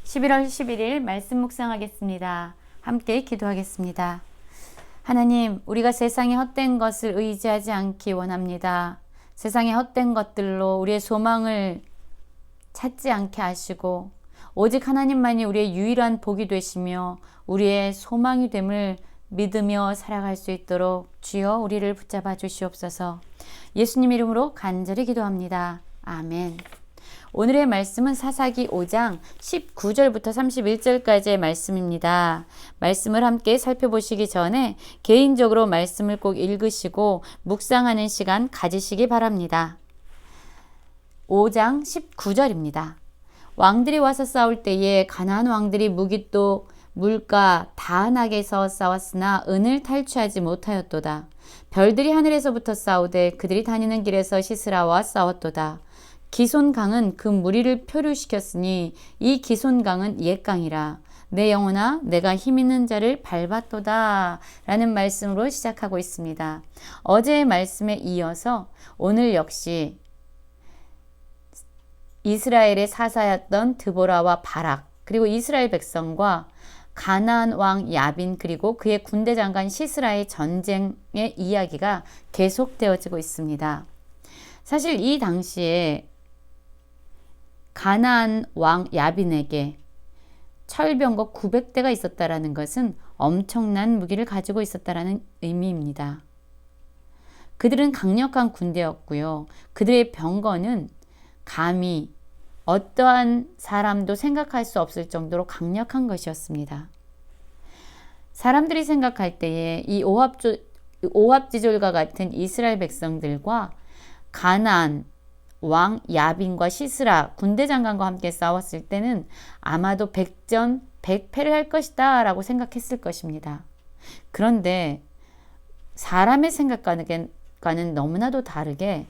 11월 11일 말씀 묵상하겠습니다. 함께 기도하겠습니다. 하나님, 우리가 세상의 헛된 것을 의지하지 않기 원합니다. 세상의 헛된 것들로 우리의 소망을 찾지 않게 하시고 오직 하나님만이 우리의 유일한 복이 되시며 우리의 소망이 됨을 믿으며 살아갈 수 있도록 주여 우리를 붙잡아 주시옵소서. 예수님 이름으로 간절히 기도합니다. 아멘. 오늘의 말씀은 사사기 5장 19절부터 31절까지의 말씀입니다. 말씀을 함께 살펴보시기 전에 개인적으로 말씀을 꼭 읽으시고 묵상하는 시간 가지시기 바랍니다. 5장 19절입니다. 왕들이 와서 싸울 때에 가나안 왕들이 무기또 물가 다한악에서 싸웠으나 은을 탈취하지 못하였도다. 별들이 하늘에서부터 싸우되 그들이 다니는 길에서 시스라와 싸웠도다. 기손강은 그 무리를 표류시켰으니 이 기손강은 옛강이라. 내 영혼아 내가 힘있는 자를 밟았도다 라는 말씀으로 시작하고 있습니다. 어제의 말씀에 이어서 오늘 역시 이스라엘의 사사였던 드보라와 바락, 그리고 이스라엘 백성과 가나안 왕 야빈, 그리고 그의 군대 장관 시스라의 전쟁의 이야기가 계속되어지고 있습니다. 사실 이 당시에 가나안 왕 야빈에게 철병거 900대가 있었다라는 것은 엄청난 무기를 가지고 있었다라는 의미입니다. 그들은 강력한 군대였고요. 그들의 병거는 감히 어떠한 사람도 생각할 수 없을 정도로 강력한 것이었습니다. 사람들이 생각할 때에 이 오합지졸과 같은 이스라엘 백성들과 가나안 왕 야빈과 시스라 군대 장관과 함께 싸웠을 때는 아마도 백전 백패를 할 것이다 라고 생각했을 것입니다. 그런데 사람의 생각과는 너무나도 다르게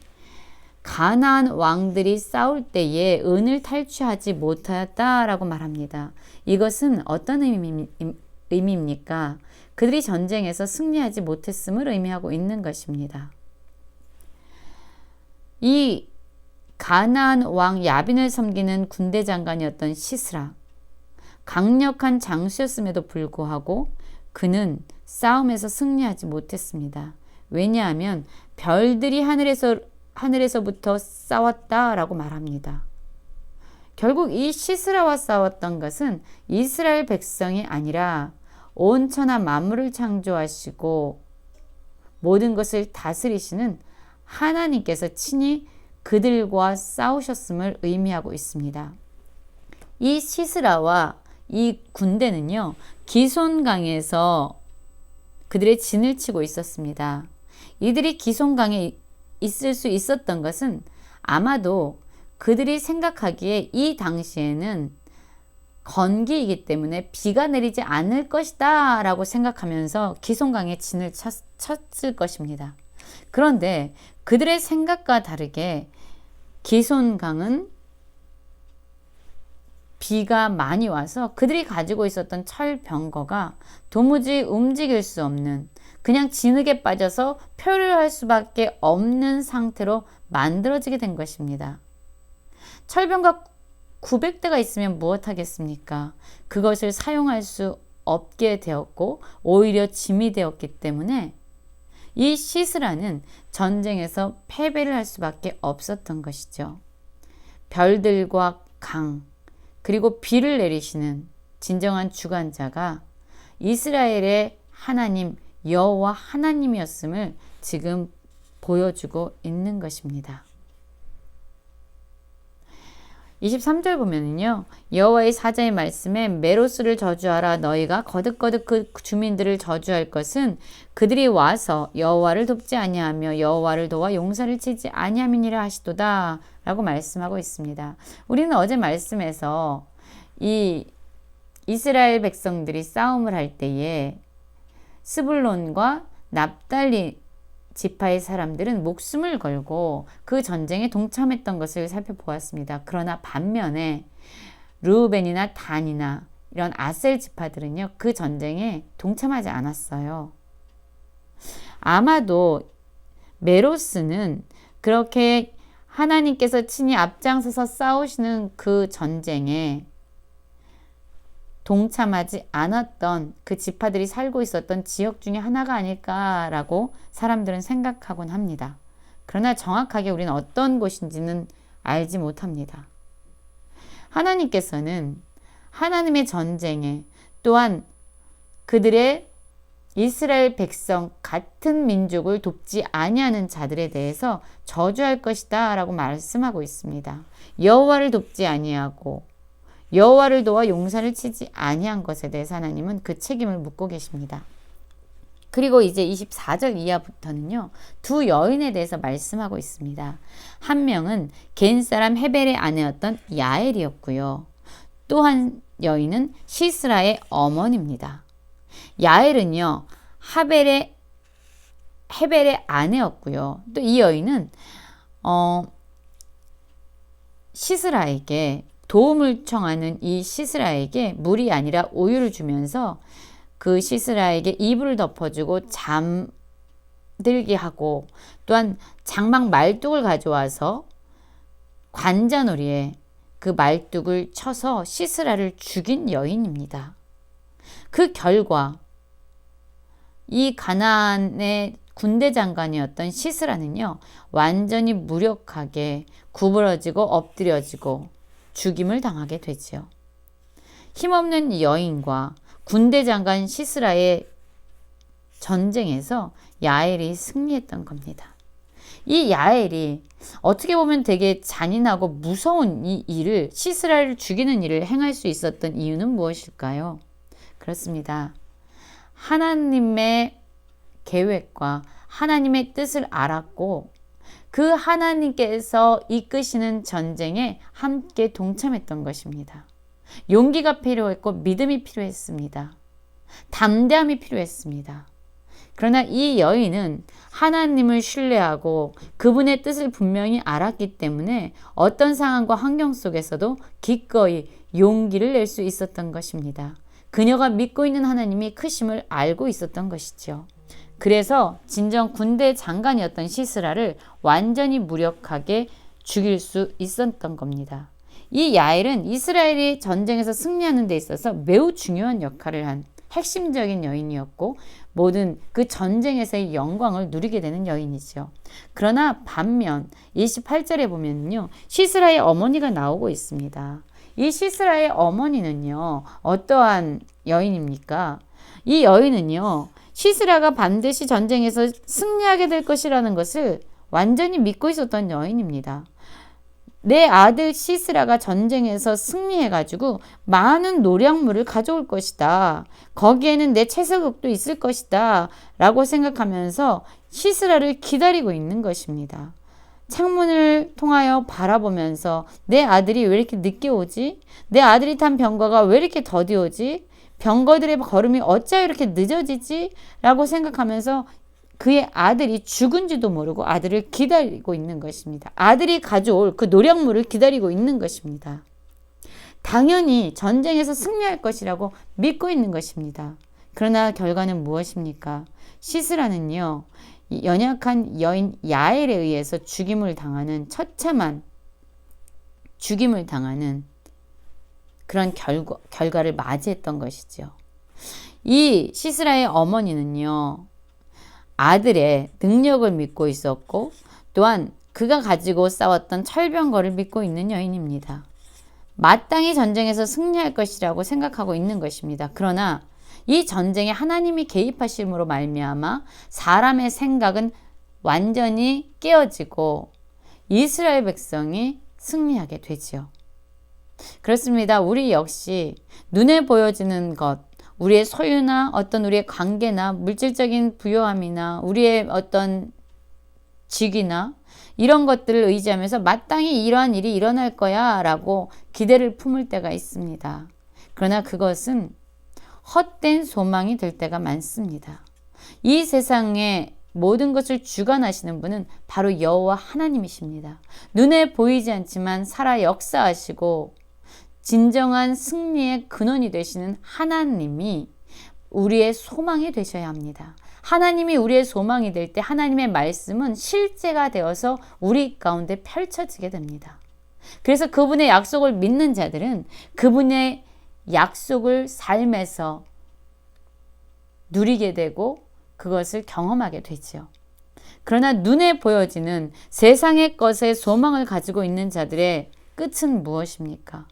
가나안 왕들이 싸울 때에 은을 탈취하지 못하였다라고 말합니다. 이것은 어떤 의미입니까? 그들이 전쟁에서 승리하지 못했음을 의미하고 있는 것입니다. 이 가나안 왕 야빈을 섬기는 군대 장관이었던 시스라, 강력한 장수였음에도 불구하고 그는 싸움에서 승리하지 못했습니다. 왜냐하면 별들이 하늘에서부터 싸웠다라고 말합니다. 결국 이 시스라와 싸웠던 것은 이스라엘 백성이 아니라 온 천하 만물을 창조하시고 모든 것을 다스리시는 하나님께서 친히 그들과 싸우셨음을 의미하고 있습니다. 이 시스라와 이 군대는요, 기손강에서 그들의 진을 치고 있었습니다. 이들이 기손강에 있을 수 있었던 것은 아마도 그들이 생각하기에 이 당시에는 건기이기 때문에 비가 내리지 않을 것이다 라고 생각하면서 기손강에 진을 쳤을 것입니다. 그런데 그들의 생각과 다르게 기손강은 비가 많이 와서 그들이 가지고 있었던 철병거가 도무지 움직일 수 없는, 그냥 진흙에 빠져서 표류할 수밖에 없는 상태로 만들어지게 된 것입니다. 철병거 900대가 있으면 무엇하겠습니까? 그것을 사용할 수 없게 되었고 오히려 짐이 되었기 때문에 이 시스라는 전쟁에서 패배를 할 수밖에 없었던 것이죠. 별들과 강, 그리고 비를 내리시는 진정한 주관자가 이스라엘의 하나님 여호와 하나님이었음을 지금 보여주고 있는 것입니다. 23절 보면은요, 여호와의 사자의 말씀에 메로스를 저주하라. 너희가 거듭거듭 그 주민들을 저주할 것은 그들이 와서 여호와를 돕지 아니하며 여호와를 도와 용사를 치지 아니함이니라 하시도다 라고 말씀하고 있습니다. 우리는 어제 말씀에서 이 이스라엘 백성들이 싸움을 할 때에 스불론과 납달리 지파의 사람들은 목숨을 걸고 그 전쟁에 동참했던 것을 살펴보았습니다. 그러나 반면에 르우벤이나 단이나 이런 아셀 지파들은요, 그 전쟁에 동참하지 않았어요. 아마도 메로스는 그렇게 하나님께서 친히 앞장서서 싸우시는 그 전쟁에 동참하지 않았던 그 지파들이 살고 있었던 지역 중에 하나가 아닐까라고 사람들은 생각하곤 합니다. 그러나 정확하게 우리는 어떤 곳인지는 알지 못합니다. 하나님께서는 하나님의 전쟁에 또한 그들의 이스라엘 백성 같은 민족을 돕지 아니하는 자들에 대해서 저주할 것이다 라고 말씀하고 있습니다. 여호와를 돕지 아니하고 여호와를 도와 용사를 치지 아니한 것에 대해서 하나님은 그 책임을 묻고 계십니다. 그리고 이제 24절 이하부터는요. 두 여인에 대해서 말씀하고 있습니다. 한 명은 겐 사람 헤벨의 아내였던 야엘이었고요. 또 한 여인은 시스라의 어머니입니다. 야엘은요. 헤벨의 아내였고요. 또 이 여인은 시스라에게 도움을 청하는 이 시스라에게 물이 아니라 우유를 주면서 그 시스라에게 이불을 덮어주고 잠들게 하고 또한 장막 말뚝을 가져와서 관자놀이에 그 말뚝을 쳐서 시스라를 죽인 여인입니다. 그 결과 이 가나안의 군대 장관이었던 시스라는요. 완전히 무력하게 구부러지고 엎드려지고 죽임을 당하게 되지요. 힘없는 여인과 군대 장관 시스라의 전쟁에서 야엘이 승리했던 겁니다. 이 야엘이 어떻게 보면 되게 잔인하고 무서운 이 일을 시스라를 죽이는 일을 행할 수 있었던 이유는 무엇일까요? 그렇습니다. 하나님의 계획과 하나님의 뜻을 알았고 그 하나님께서 이끄시는 전쟁에 함께 동참했던 것입니다. 용기가 필요했고 믿음이 필요했습니다. 담대함이 필요했습니다. 그러나 이 여인은 하나님을 신뢰하고 그분의 뜻을 분명히 알았기 때문에 어떤 상황과 환경 속에서도 기꺼이 용기를 낼 수 있었던 것입니다. 그녀가 믿고 있는 하나님이 크심을 알고 있었던 것이죠. 그래서 진정 군대 장관이었던 시스라를 완전히 무력하게 죽일 수 있었던 겁니다. 이 야엘은 이스라엘이 전쟁에서 승리하는 데 있어서 매우 중요한 역할을 한 핵심적인 여인이었고 모든 그 전쟁에서의 영광을 누리게 되는 여인이죠. 그러나 반면 28절에 보면요. 시스라의 어머니가 나오고 있습니다. 이 시스라의 어머니는요. 어떠한 여인입니까? 이 여인은요. 시스라가 반드시 전쟁에서 승리하게 될 것이라는 것을 완전히 믿고 있었던 여인입니다. 내 아들 시스라가 전쟁에서 승리해가지고 많은 노량물을 가져올 것이다. 거기에는 내 채석도 있을 것이다. 라고 생각하면서 시스라를 기다리고 있는 것입니다. 창문을 통하여 바라보면서 내 아들이 왜 이렇게 늦게 오지? 내 아들이 탄 병거가 왜 이렇게 더디 오지? 병거들의 걸음이 어찌 이렇게 늦어지지? 라고 생각하면서 그의 아들이 죽은지도 모르고 아들을 기다리고 있는 것입니다. 아들이 가져올 그 노량물을 기다리고 있는 것입니다. 당연히 전쟁에서 승리할 것이라고 믿고 있는 것입니다. 그러나 결과는 무엇입니까? 시스라는요. 연약한 여인 야엘에 의해서 죽임을 당하는 처참한 죽임을 당하는 그런 결과를 맞이했던 것이죠. 이 시스라의 어머니는요. 아들의 능력을 믿고 있었고 또한 그가 가지고 싸웠던 철병거를 믿고 있는 여인입니다. 마땅히 전쟁에서 승리할 것이라고 생각하고 있는 것입니다. 그러나 이 전쟁에 하나님이 개입하심으로 말미암아 사람의 생각은 완전히 깨어지고 이스라엘 백성이 승리하게 되지요. 그렇습니다. 우리 역시 눈에 보여지는 것, 우리의 소유나 어떤 우리의 관계나 물질적인 부요함이나 우리의 어떤 직위나 이런 것들을 의지하면서 마땅히 이러한 일이 일어날 거야 라고 기대를 품을 때가 있습니다. 그러나 그것은 헛된 소망이 될 때가 많습니다. 이 세상에 모든 것을 주관하시는 분은 바로 여호와 하나님이십니다. 눈에 보이지 않지만 살아 역사하시고 진정한 승리의 근원이 되시는 하나님이 우리의 소망이 되셔야 합니다. 하나님이 우리의 소망이 될 때 하나님의 말씀은 실제가 되어서 우리 가운데 펼쳐지게 됩니다. 그래서 그분의 약속을 믿는 자들은 그분의 약속을 삶에서 누리게 되고 그것을 경험하게 되지요. 그러나 눈에 보여지는 세상의 것에 소망을 가지고 있는 자들의 끝은 무엇입니까?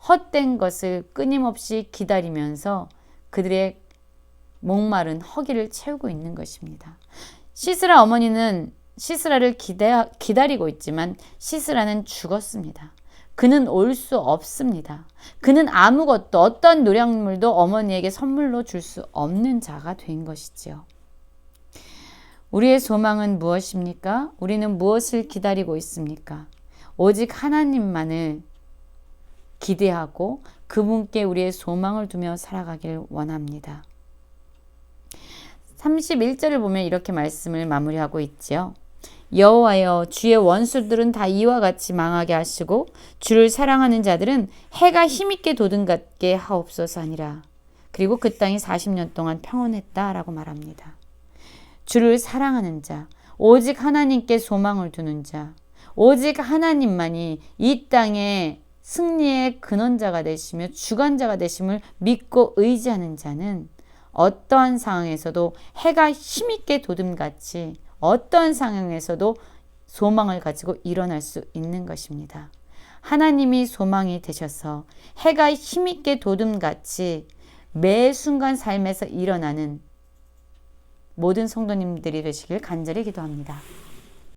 헛된 것을 끊임없이 기다리면서 그들의 목마른 허기를 채우고 있는 것입니다. 시스라 어머니는 시스라를 기다리고 있지만 시스라는 죽었습니다. 그는 올 수 없습니다. 그는 아무것도 어떤 노량물도 어머니에게 선물로 줄 수 없는 자가 된 것이지요. 우리의 소망은 무엇입니까? 우리는 무엇을 기다리고 있습니까? 오직 하나님만을 기대하고 그분께 우리의 소망을 두며 살아가길 원합니다. 31절을 보면 이렇게 말씀을 마무리하고 있지요. 여호와여 주의 원수들은 다 이와 같이 망하게 하시고 주를 사랑하는 자들은 해가 힘있게 도든같게 하옵소서 하니라. 그리고 그 땅이 40년 동안 평온했다라고 말합니다. 주를 사랑하는 자, 오직 하나님께 소망을 두는 자, 오직 하나님만이 이 땅의 승리의 근원자가 되시며 주관자가 되심을 믿고 의지하는 자는 어떠한 상황에서도 해가 힘있게 도듬같이 어떠한 상황에서도 소망을 가지고 일어날 수 있는 것입니다. 하나님이 소망이 되셔서 해가 힘있게 도듬같이 매 순간 삶에서 일어나는 모든 성도님들이 되시길 간절히 기도합니다.